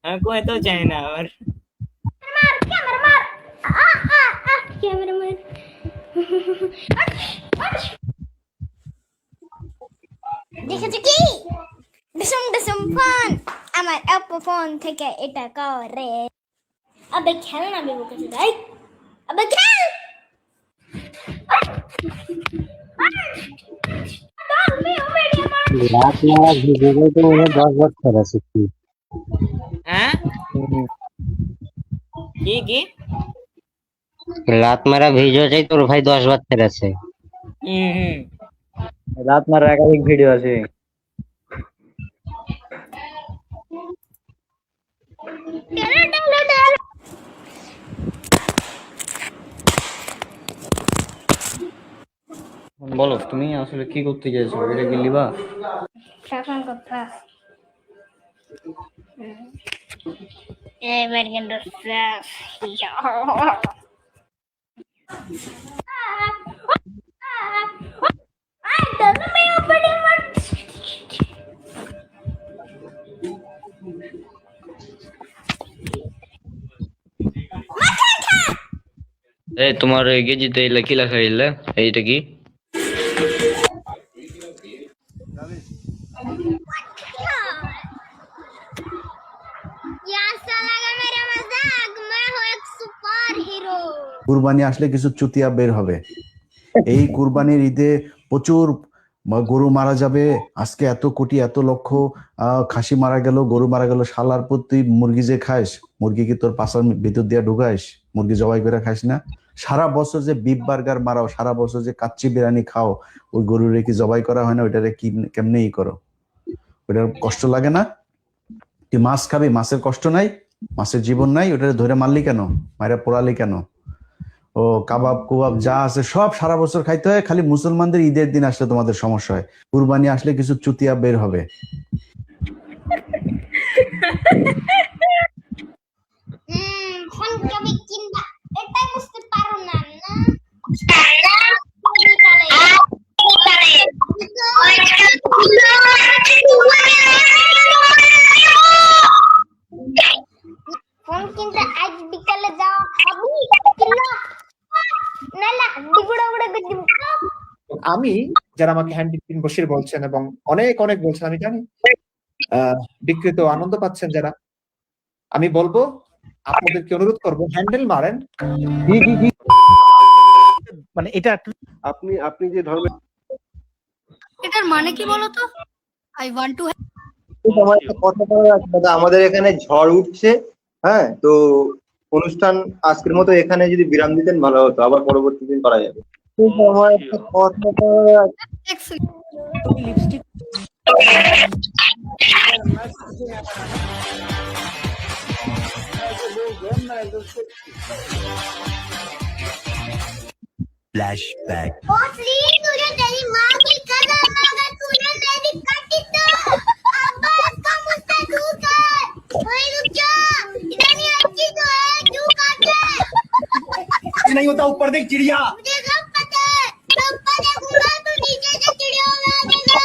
আমি কইতেও চাই না আবার। দেখেছো কি? ডিসুম ডিসুম ফান আমার Oppo ফোন থেকে এটা করে। আবে খেল না বেবুকে যাই, আবে খেল। রাত মারা ভিডিও তো 10 বছর আছে কি হ্যাঁ কি রাত মারা ভিডিওটাই তোর ভাই 10 বছর আছে। হুম রাত মারা একাধিক ভিডিও আছে। বলো তুমি আসলে কি করতে চাইছো, এটা কি লিবা? শাসন কথা এবার কিন্তু শেষ। তোমার গেজিতে কি লেখা এলে এইটা কি? কুরবানি আসলে কিছু চুতিয়া বের হবে। এই কুরবানির ঈদে প্রচুর গরু মারা যাবে। আজকে এত কোটি এত লক্ষ খাসি মারা গেল, গরু মারা গেল। শালার প্রতি মুরগি যে খাইস, মুরগি কি তোর পাশার ভিতর দিয়ে ঢুকাইস? মুরগি জবাই করে খাইস না? সারা বছর যে বিফ বার্গার মারাও, সারা বছর যে কাচ্চি বিরিয়ানি খাও, ওই গরুরে কি জবাই করা হয় না? ওইটারে কি কেমনে করো? ওইটার কষ্ট লাগে না? তুই মাছ খাবি, মাছের কষ্ট নাই? মাছের জীবন নাই? ওটারে ধরে মারলি কেন? মায়েরা পোড়ালি কেন? ও কাবাব কুবাব যা আছে সব সারা বছর খাইতে হয়, খালি মুসলমানদের ঈদের দিন আসলে তোমাদের সমস্যা হয়। কুরবানি আসলে কিছু চুতিয়া বের হবে। ফোন কবে কিনবা এটাই বুঝতে পারো না না? ফোন কিনতে আজ বিকালে যাওয়া হবে কিনা না না ডিগুড়া উড়ে দিব। আমি যারা আমাকে হ্যান্ড বসির বলছেন এবং অনেক অনেক বলছেন, আমি জানি বিকৃত আনন্দ পাচ্ছেন যারা, আমি বলবো আপনাদেরকে অনুরোধ করবো হ্যান্ডেল মারেন। মানে এটা আপনি যে ধর্মের এটার মানে কি বলতো? আই ওয়ান্ট টু আমার একটা কথা বলার আছে দাদা, আমাদের এখানে ঝড় উঠছে। হ্যাঁ, তো অনুষ্ঠান আজকের মতো এখানে যদি বিরাম দিতেন ভালো হতো, আবার পরবর্তী দিন করা যাবে। আমার একটা কথা বলার আছে। फ्लैशबैक। ओ प्लीज मुझे तेरी माँ की कसम, अगर तूने मेरी काटी तो अब इसका मुझसे दूर कर। ओए रुक जा, इतनी अच्छी तो है, क्यों काटे? नहीं होता ऊपर देख चिड़िया। मुझे सब पता है, मैं ऊपर देखूंगा तो नीचे से चिड़िया उड़ा देगा।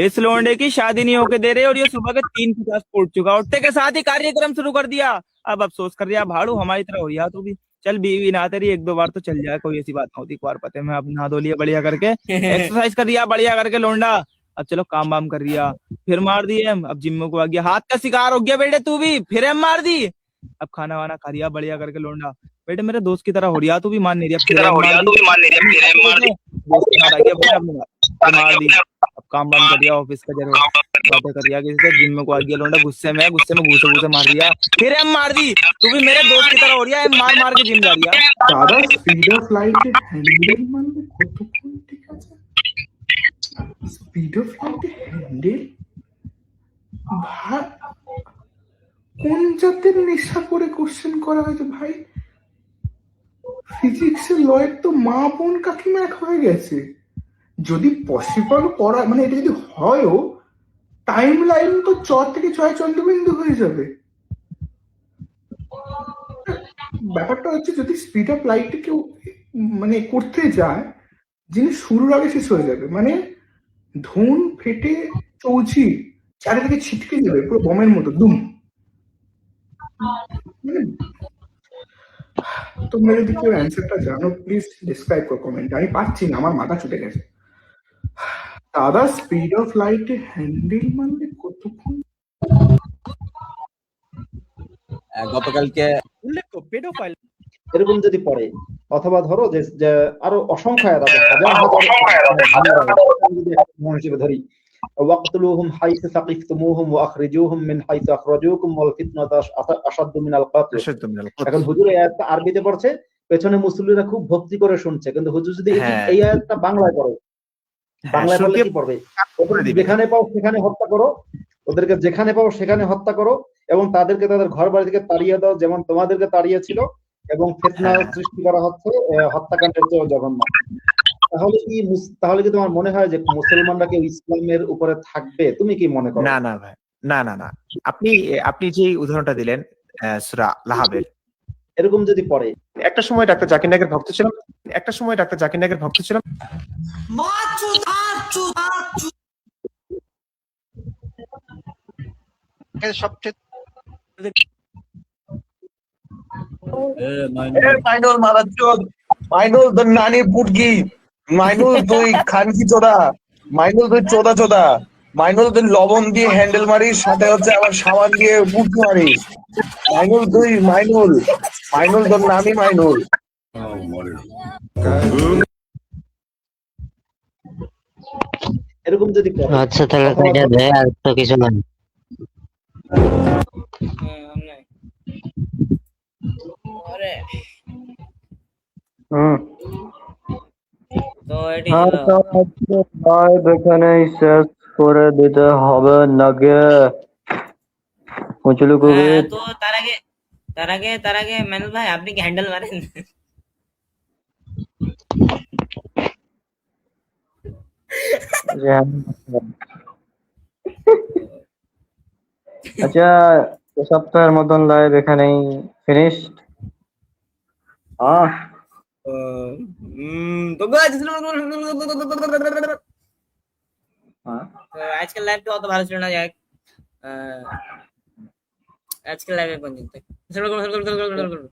इस लोंडे की शादी नहीं होके दे रहे और ये सुबह के 3:50 उठ चुका, उठते के साथ ही कार्यक्रम शुरू कर दिया। अब अफसोस कर रहा भाड़ू, हमारी तरह हो रहा तू भी। चल बीवी ना तेरी 1-2 बार तो चल जाए, कोई ऐसी बात ना होती। एक बार पते में अब नहा धो लिया बढ़िया करके, एक्सरसाइज कर दिया बढ़िया करके लोंडा, अब चलो काम वाम कर रिया, फिर मार दिए। अब जिम को आ गया, हाथ का शिकार हो गया बेटे तू भी, फिर हम मार दी। अब खाना वाना खा रिया बढ़िया करके लोंडा, बेटे मेरे दोस्त की तरह हो रहा तू भी, मान नहीं रहा, फिर मार दी। अब काम वाम कर दिया, ऑफिस का जरूर बातें कर रिया किसी से, जिम को आ गया लोंडा, गुस्से में घूसे मार दिया, फिर हम मार दी। तू भी मेरे दोस्त की तरह हो रहा है, मार मार के जिम जा रिया। দাদা স্পিড অফ লাইটে হ্যান্ডেল মারলে কতক্ষণ ঠিক আছে? স্পিড অফ লাইটে হ্যান্ডেল ভাই কোন জাতের নেশা করে কোশ্চেন করা হয়েছে ভাই? ফিজিক্সের লয়ের তো মা বোন কাকিমা এক হয়ে গেছে। যদি পসিবল করা, মানে এটা যদি হয়ও, টাইম লাইন তো 4 থেকে 6 চন্দ্রবিন্দু হয়ে যাবে। ব্যাপারটা হচ্ছে যদি স্পিড অফ লাইটে কেউ মানে করতে যায়, জিনিস শুরুর আগে শেষ হয়ে যাবে। মানে ধুন ফেটে চৌচি চারিদিকে ছিটকে যাবে পুরো বোমের মতো দুম। মানে তোমরা যদি কেউ অ্যান্সারটা জানো প্লিজ ডিসক্রাইব করো কমেন্ট। আমি পাচ্ছি না, আমার মাথা ছুটে গেছে। দাদা স্পিড অফ লাইটে হ্যান্ডেল মারলে কতক্ষণ? গতকালকে উল্লেখ্য পেডোফাইল এরকম যদি পড়ে, অথবা ধরো যে আরো অসংখ্য আয়াত আছে, হাজার হাজার হিসেবে ধরি, ওয়াকতুলুহুম হাইসু সাকিফতুমুহুম ওয়া আখরিজুহুম মিন হাইসু আখরাজুকুম ওয়াল ফিতনাতু আশাদ্দু মিনাল কাতল। এখন হুজুর এই আয়াতটা আরবিতে পড়ছে, পেছনে মুসল্লিরা খুব ভক্তি করে শুনছে, কিন্তু হুজুর যদি এই আয়াতটা বাংলায় পড়ে, বাংলায় পড়লে কি পড়বে? যেখানে পাও সেখানে হত্যা করো, ওদেরকে যেখানে পাও সেখানে হত্যা করো, এবং তাদেরকে তাদের ঘর বাড়ি থেকে তাড়িয়ে দাও যেমন তোমাদেরকে তাড়িয়েছিল, এবং ফিতনা সৃষ্টি করা হচ্ছে হত্যাকাণ্ডের চেয়ে জঘন্য। তাহলে কি তোমার মনে হয় যে মুসলমানরা কেউ ইসলামের উপরে থাকবে? তুমি কি মনে করো? না ভাই, না, আপনি যে উদাহরণটা দিলেন সূরা লাহাবের, এরকম যদি পড়ে, একটা সময় ডাক্তার জাকির নায়কের ভক্ত ছিলাম। মাইনুল মারাচোদ, মাইনুল তোর নানি পুটকি, মাইনুল তুই খানকি চোদা, মাইনুল তুই চোদা চোদা, মাইনুল তুই লবণ দিয়ে হ্যান্ডেল মারিস, সাথে হচ্ছে আবার সাবান দিয়ে পুটকি মারিস। মাইনুল তুই মাইনুল তোর নামই মাইনুল। এরকম যদি পড়ে, আচ্ছা তাহলে এটা দেয়, আর তো কিছু না। তো এটি হ্যাঁ, ছিল তো আজকে লাইভ এখানেই শেষ করে দিতে হবে নাকি? কুচলু কুবির, তো তার আগে মেনুল ভাই আপনি কি হ্যান্ডেল মারেন? আচ্ছা এ সপ্তাহের মতন লাইভ এখানেই ফিনিশড। তো আজকের লাইভটা অত ভালো ছিল না, যাক আজকের লাইভে পর্যন্ত